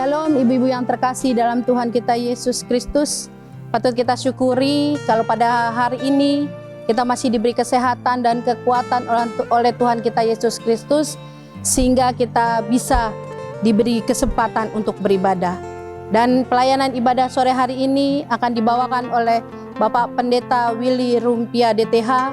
Shalom ibu-ibu yang terkasih dalam Tuhan kita Yesus Kristus. Patut kita syukuri kalau pada hari ini kita masih diberi kesehatan dan kekuatan oleh Tuhan kita Yesus Kristus, sehingga kita bisa diberi kesempatan untuk beribadah. Dan pelayanan ibadah sore hari ini akan dibawakan oleh Bapak Pendeta Willy Rumpia DTH,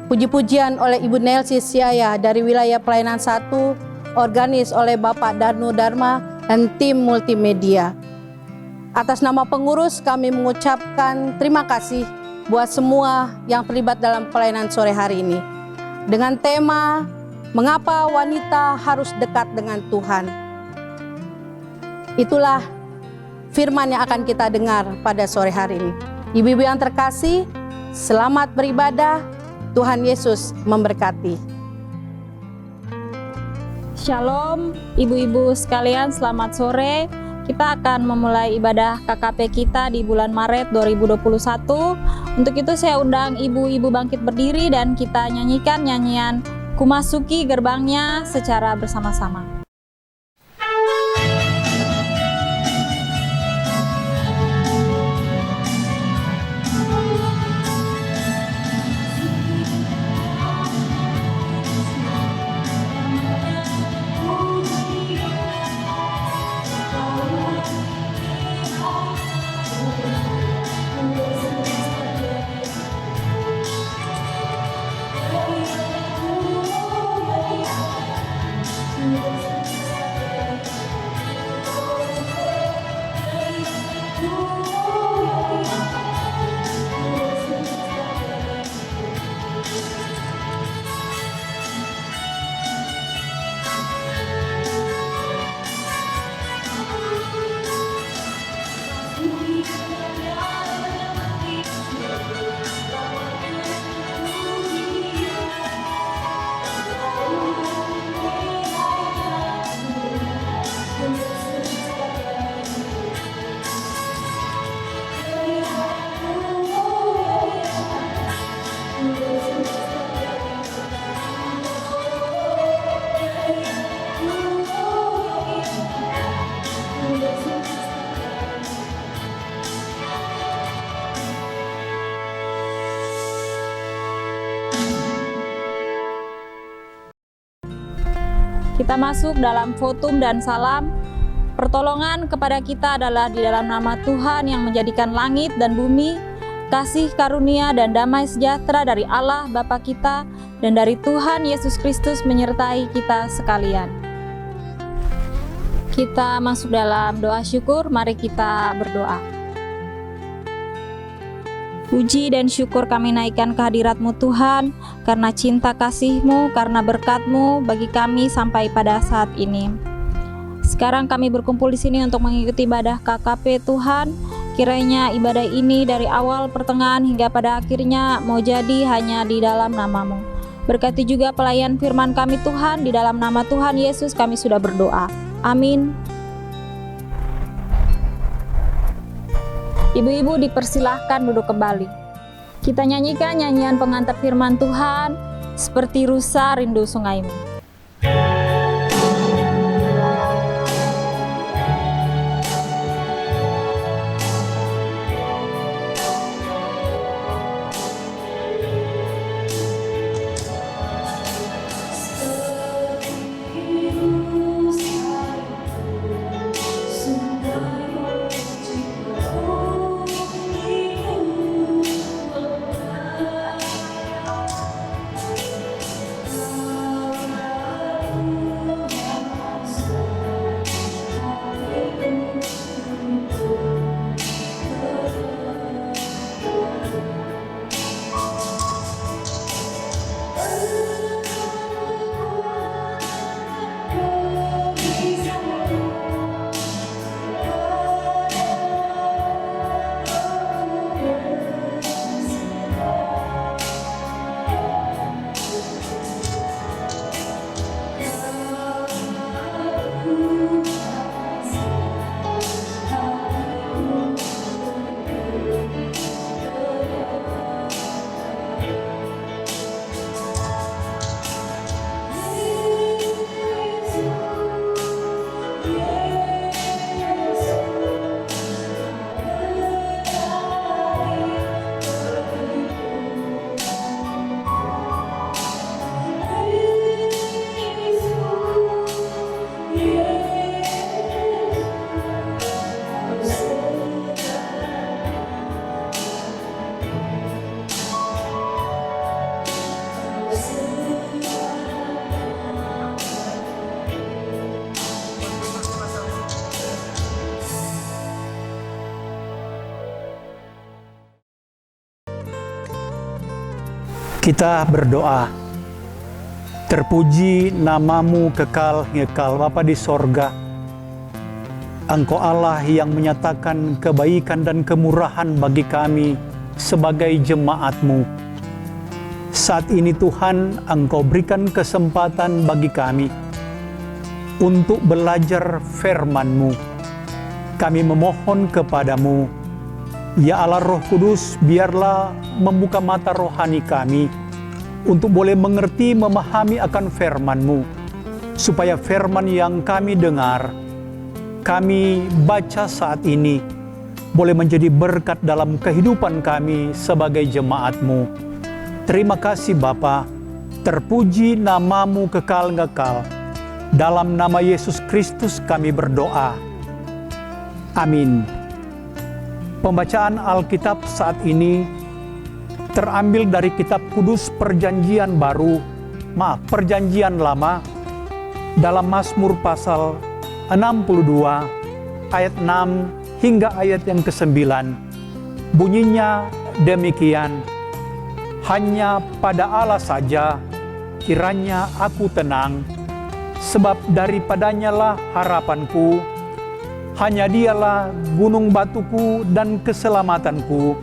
puji-pujian oleh Ibu Nelsi Siaya dari wilayah pelayanan 1, organis oleh Bapak Darno Dharma, dan tim multimedia. Atas nama pengurus kami mengucapkan terima kasih buat semua yang terlibat dalam pelayanan sore hari ini. Dengan tema, mengapa wanita harus dekat dengan Tuhan. Itulah firman yang akan kita dengar pada sore hari ini. Ibu-ibu yang terkasih, selamat beribadah. Tuhan Yesus memberkati. Shalom, ibu-ibu sekalian, selamat sore. Kita akan memulai ibadah KKP kita di bulan Maret 2021. Untuk itu saya undang ibu-ibu bangkit berdiri dan kita nyanyikan nyanyian Kumasuki Gerbangnya secara bersama-sama. Kita masuk dalam votum dan salam. Pertolongan kepada kita adalah di dalam nama Tuhan yang menjadikan langit dan bumi, kasih karunia dan damai sejahtera dari Allah Bapa kita dan dari Tuhan Yesus Kristus menyertai kita sekalian. Kita masuk dalam doa syukur, mari kita berdoa. Puji dan syukur kami naikkan kehadirat-Mu Tuhan, karena cinta kasih-Mu, karena berkat-Mu bagi kami sampai pada saat ini. Sekarang kami berkumpul di sini untuk mengikuti ibadah KKP Tuhan. Kiranya ibadah ini dari awal, pertengahan, hingga pada akhirnya mau jadi hanya di dalam nama-Mu. Berkati juga pelayan firman kami Tuhan, di dalam nama Tuhan Yesus kami sudah berdoa. Amin. Ibu-ibu dipersilahkan duduk kembali. Kita nyanyikan nyanyian pengantar firman Tuhan, seperti rusa rindu sungaimu. Kita berdoa. Terpuji namamu kekal-ngekal Bapa di sorga. Engkau Allah yang menyatakan kebaikan dan kemurahan bagi kami sebagai jemaat-Mu. Saat ini Tuhan, Engkau berikan kesempatan bagi kami untuk belajar firman-Mu. Kami memohon kepadamu, ya Allah Roh Kudus, biarlah membuka mata rohani kami untuk boleh mengerti, memahami akan firman-Mu, supaya firman yang kami dengar, kami baca saat ini, boleh menjadi berkat dalam kehidupan kami sebagai jemaat-Mu. Terima kasih Bapa, terpuji namamu kekal-ngekal. Dalam nama Yesus Kristus kami berdoa. Amin. Pembacaan Alkitab saat ini terambil dari kitab kudus Perjanjian Lama, dalam Mazmur pasal 62 ayat 6 hingga ayat yang ke-9. Bunyinya demikian: hanya pada Allah saja kiranya aku tenang, sebab daripadanya lah harapanku. Hanya Dialah gunung batuku dan keselamatanku,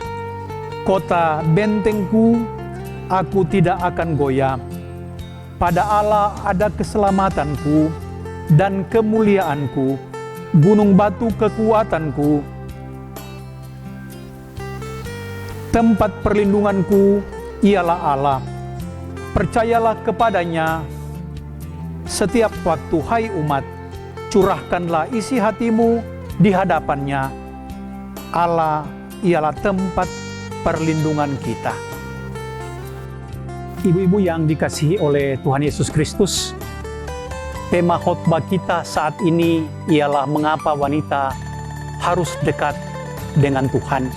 kota bentengku, aku tidak akan goyah. Pada Allah ada keselamatanku dan kemuliaanku, gunung batu kekuatanku, tempat perlindunganku ialah Allah. Percayalah kepadanya setiap waktu, hai umat, curahkanlah isi hatimu di hadapannya. Allah ialah tempat perlindungan kita. Ibu-ibu yang dikasihi oleh Tuhan Yesus Kristus, tema khotbah kita saat ini ialah mengapa wanita harus dekat dengan Tuhan.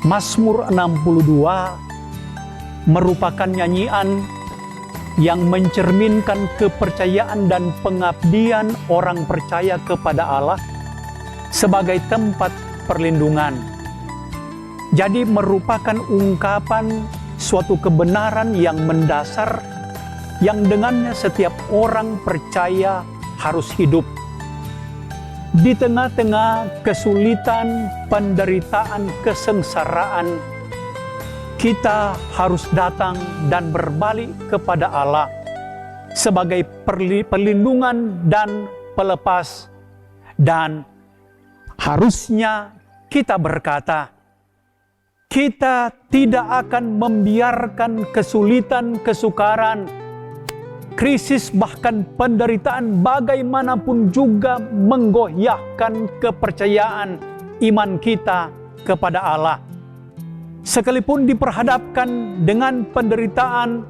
Mazmur 62 merupakan nyanyian yang mencerminkan kepercayaan dan pengabdian orang percaya kepada Allah sebagai tempat perlindungan. Jadi merupakan ungkapan suatu kebenaran yang mendasar, yang dengannya setiap orang percaya harus hidup. Di tengah-tengah kesulitan, penderitaan, kesengsaraan, kita harus datang dan berbalik kepada Allah sebagai perlindungan dan pelepas. Dan harusnya kita berkata, kita tidak akan membiarkan kesulitan, kesukaran, krisis, bahkan penderitaan bagaimanapun juga menggoyahkan kepercayaan iman kita kepada Allah. Sekalipun diperhadapkan dengan penderitaan,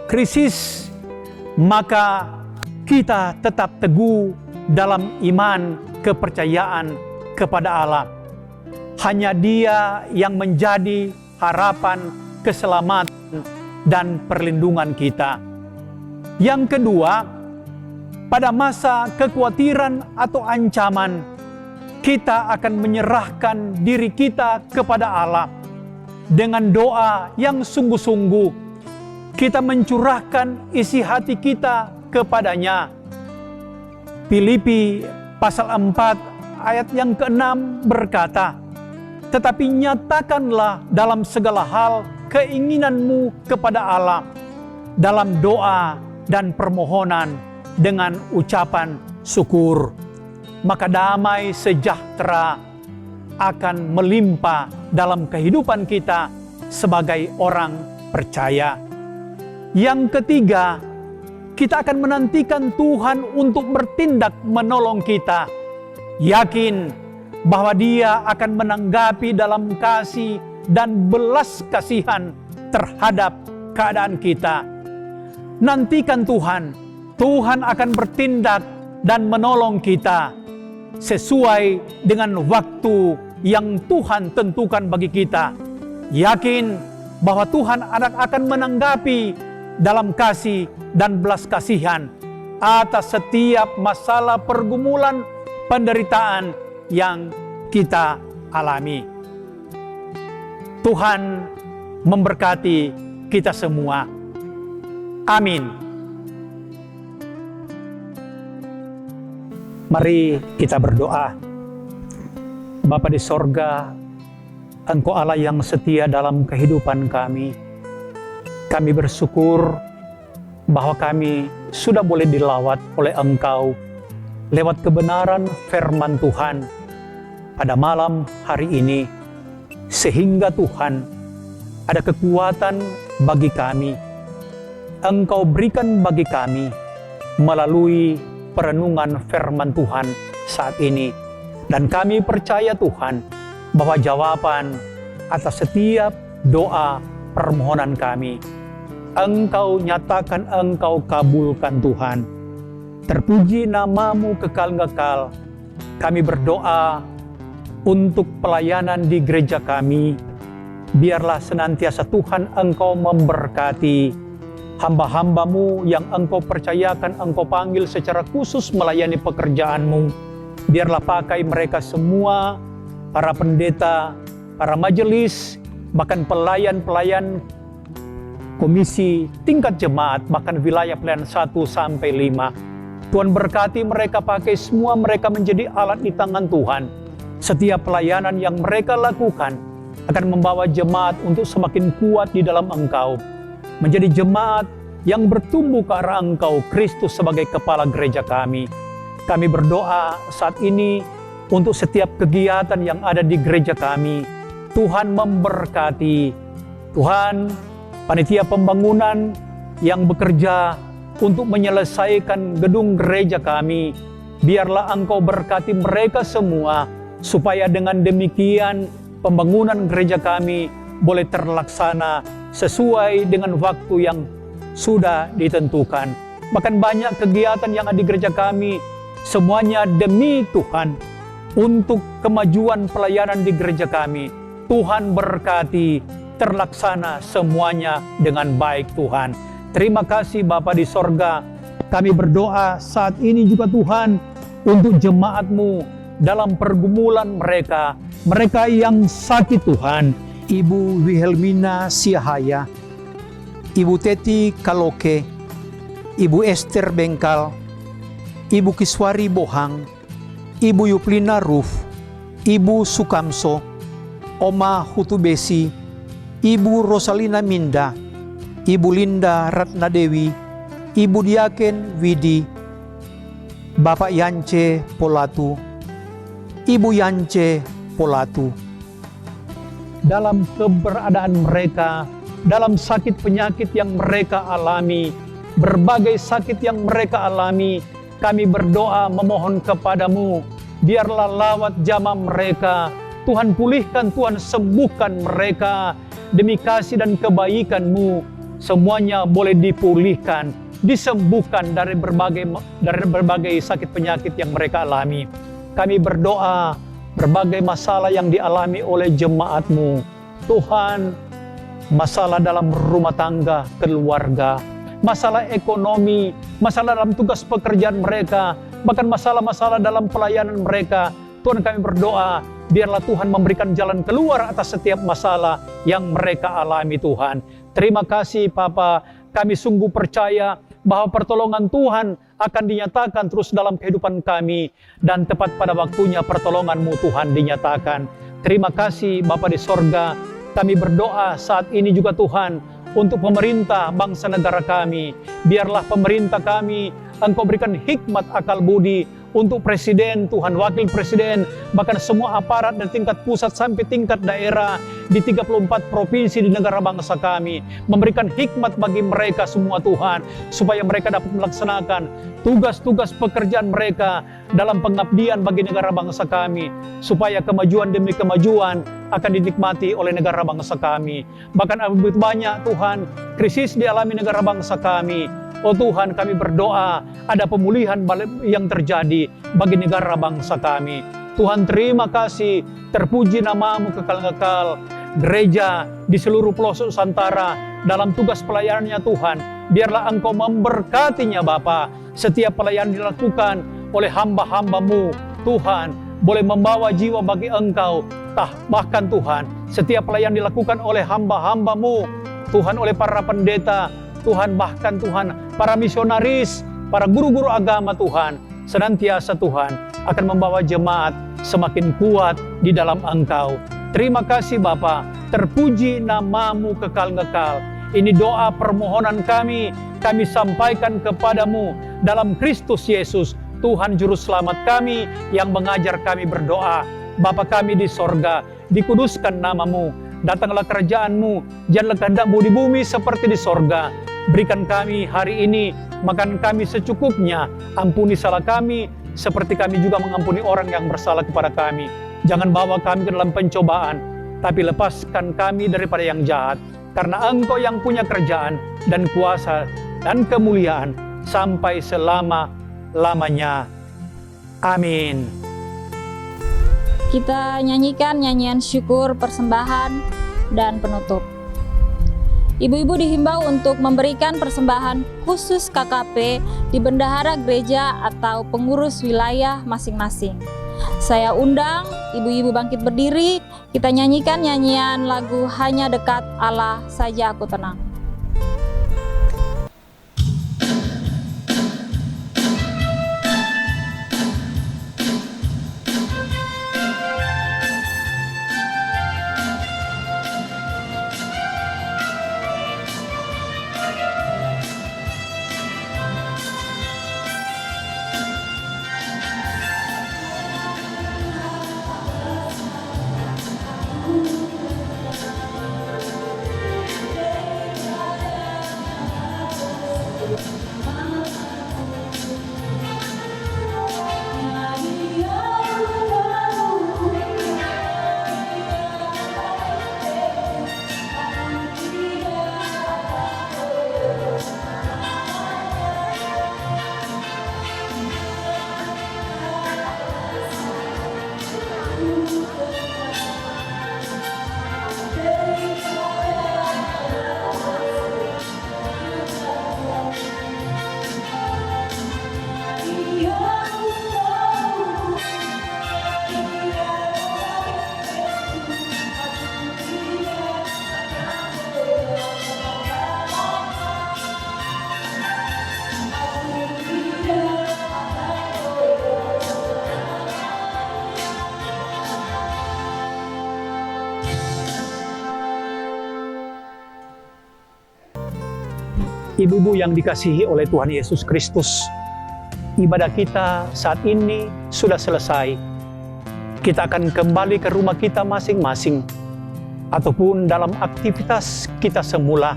krisis, maka kita tetap teguh dalam iman, kepercayaan kepada Allah. Hanya Dia yang menjadi harapan, keselamatan, dan perlindungan kita. Yang kedua, pada masa kekhawatiran atau ancaman, kita akan menyerahkan diri kita kepada Allah. Dengan doa yang sungguh-sungguh, kita mencurahkan isi hati kita kepadanya. Filipi pasal 4 ayat yang ke-6 berkata, tetapi nyatakanlah dalam segala hal keinginanmu kepada Allah dalam doa dan permohonan dengan ucapan syukur. Maka damai sejahtera akan melimpah dalam kehidupan kita sebagai orang percaya. Yang ketiga, kita akan menantikan Tuhan untuk bertindak menolong kita. Yakin bahwa Dia akan menanggapi dalam kasih dan belas kasihan terhadap keadaan kita. Nantikan Tuhan. Tuhan akan bertindak dan menolong kita sesuai dengan waktu yang Tuhan tentukan bagi kita. Yakin bahwa Tuhan akan menanggapi dalam kasih dan belas kasihan atas setiap masalah, pergumulan, penderitaan yang kita alami. Tuhan memberkati kita semua. Amin. Mari kita berdoa. Bapa di sorga, Engkau Allah yang setia dalam kehidupan kami. Kami bersyukur bahwa kami sudah boleh dilawat oleh Engkau lewat kebenaran firman Tuhan pada malam hari ini. Sehingga Tuhan, ada kekuatan bagi kami. Engkau berikan bagi kami melalui perenungan firman Tuhan saat ini. Dan kami percaya Tuhan, bahwa jawaban atas setiap doa permohonan kami, Engkau nyatakan, Engkau kabulkan Tuhan. Terpuji namamu kekal-kekal. Kami berdoa untuk pelayanan di gereja kami. Biarlah senantiasa Tuhan Engkau memberkati hamba-hambamu yang Engkau percayakan, Engkau panggil secara khusus melayani pekerjaan-Mu. Biarlah pakai mereka semua, para pendeta, para majelis, bahkan pelayan-pelayan komisi tingkat jemaat, bahkan wilayah pelayanan 1 sampai 5. Tuhan berkati mereka, pakai semua mereka menjadi alat di tangan Tuhan. Setiap pelayanan yang mereka lakukan akan membawa jemaat untuk semakin kuat di dalam Engkau. Menjadi jemaat yang bertumbuh ke arah Engkau, Kristus sebagai kepala gereja kami. Kami berdoa saat ini untuk setiap kegiatan yang ada di gereja kami. Tuhan memberkati. Tuhan, panitia pembangunan yang bekerja untuk menyelesaikan gedung gereja kami, biarlah Engkau berkati mereka semua, supaya dengan demikian pembangunan gereja kami boleh terlaksana sesuai dengan waktu yang sudah ditentukan. Bahkan banyak kegiatan yang ada di gereja kami, semuanya demi Tuhan, untuk kemajuan pelayanan di gereja kami. Tuhan berkati, terlaksana semuanya dengan baik Tuhan. Terima kasih Bapa di sorga. Kami berdoa saat ini juga Tuhan, untuk jemaat-Mu dalam pergumulan mereka. Mereka yang sakit Tuhan. Ibu Wilhelmina Siahaya, Ibu Teti Kaloke, Ibu Esther Bengkal, Ibu Kiswari Bohang, Ibu Yuplina Ruf, Ibu Sukamso, Oma Hutubesi, Ibu Rosalina Minda, Ibu Linda Ratnadewi, Ibu Diaken Widi, Bapak Yance Polatu, Ibu Yance Polatu. Dalam keberadaan mereka, dalam sakit penyakit yang mereka alami, berbagai sakit yang mereka alami, kami berdoa memohon kepadamu, biarlah lawat jamah mereka. Tuhan pulihkan, Tuhan sembuhkan mereka. Demi kasih dan kebaikan-Mu, semuanya boleh dipulihkan, disembuhkan dari berbagai sakit penyakit yang mereka alami. Kami berdoa, berbagai masalah yang dialami oleh jemaat-Mu, Tuhan, masalah dalam rumah tangga, keluarga, masalah ekonomi, masalah dalam tugas pekerjaan mereka, bahkan masalah-masalah dalam pelayanan mereka. Tuhan, kami berdoa, biarlah Tuhan memberikan jalan keluar atas setiap masalah yang mereka alami Tuhan. Terima kasih Bapa, kami sungguh percaya bahwa pertolongan Tuhan akan dinyatakan terus dalam kehidupan kami, dan tepat pada waktunya pertolongan-Mu Tuhan dinyatakan. Terima kasih Bapa di sorga. Kami berdoa saat ini juga Tuhan, untuk pemerintah bangsa negara kami. Biarlah pemerintah kami, Engkau berikan hikmat akal budi untuk presiden, Tuhan, wakil presiden, bahkan semua aparat dari tingkat pusat sampai tingkat daerah di 34 provinsi di negara bangsa kami. Memberikan hikmat bagi mereka semua Tuhan, supaya mereka dapat melaksanakan tugas-tugas pekerjaan mereka dalam pengabdian bagi negara bangsa kami, supaya kemajuan demi kemajuan akan dinikmati oleh negara bangsa kami. Bahkan begitu banyak Tuhan, krisis dialami negara bangsa kami. Oh Tuhan, kami berdoa ada pemulihan yang terjadi bagi negara bangsa kami. Tuhan, terima kasih, terpuji namamu kekal-kekal. Gereja di seluruh pelosok Nusantara dalam tugas pelayanannya Tuhan, biarlah Engkau memberkatinya Bapa. Setiap pelayanan dilakukan oleh hamba-hamba-Mu Tuhan, boleh membawa jiwa bagi Engkau. Bahkan Tuhan, setiap pelayanan dilakukan oleh hamba-hamba-Mu Tuhan oleh para pendeta, Tuhan bahkan Tuhan para misionaris, para guru-guru agama Tuhan, senantiasa Tuhan akan membawa jemaat semakin kuat di dalam Engkau. Terima kasih Bapa, terpuji namamu kekal-kekal. Ini doa permohonan kami sampaikan kepadamu dalam Kristus Yesus, Tuhan Juru Selamat kami yang mengajar kami berdoa. Bapa kami di sorga, dikuduskan namamu, datanglah kerajaan-Mu, jadilah kehendak-Mu di bumi seperti di sorga. Berikan kami hari ini makan kami secukupnya, ampuni salah kami, seperti kami juga mengampuni orang yang bersalah kepada kami. Jangan bawa kami ke dalam pencobaan, tapi lepaskan kami daripada yang jahat. Karena Engkau yang punya kerajaan dan kuasa dan kemuliaan sampai selama-lamanya. Amin. Kita nyanyikan nyanyian syukur, persembahan, dan penutup. Ibu-ibu dihimbau untuk memberikan persembahan khusus KKP di bendahara gereja atau pengurus wilayah masing-masing. Saya undang ibu-ibu bangkit berdiri, kita nyanyikan nyanyian lagu Hanya Dekat Allah Saja Aku Tenang. Ibu-ibu yang dikasihi oleh Tuhan Yesus Kristus, ibadah kita saat ini sudah selesai. Kita akan kembali ke rumah kita masing-masing, ataupun dalam aktivitas kita semula.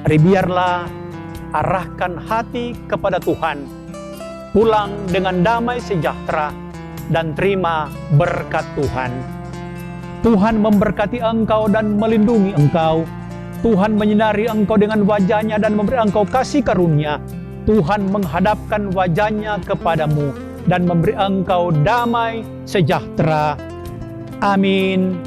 Mari biarlah arahkan hati kepada Tuhan, pulang dengan damai sejahtera, dan terima berkat Tuhan. Tuhan memberkati engkau dan melindungi engkau. Tuhan menyinari engkau dengan wajah-Nya dan memberi engkau kasih karunia. Tuhan menghadapkan wajah-Nya kepadamu dan memberi engkau damai sejahtera. Amin.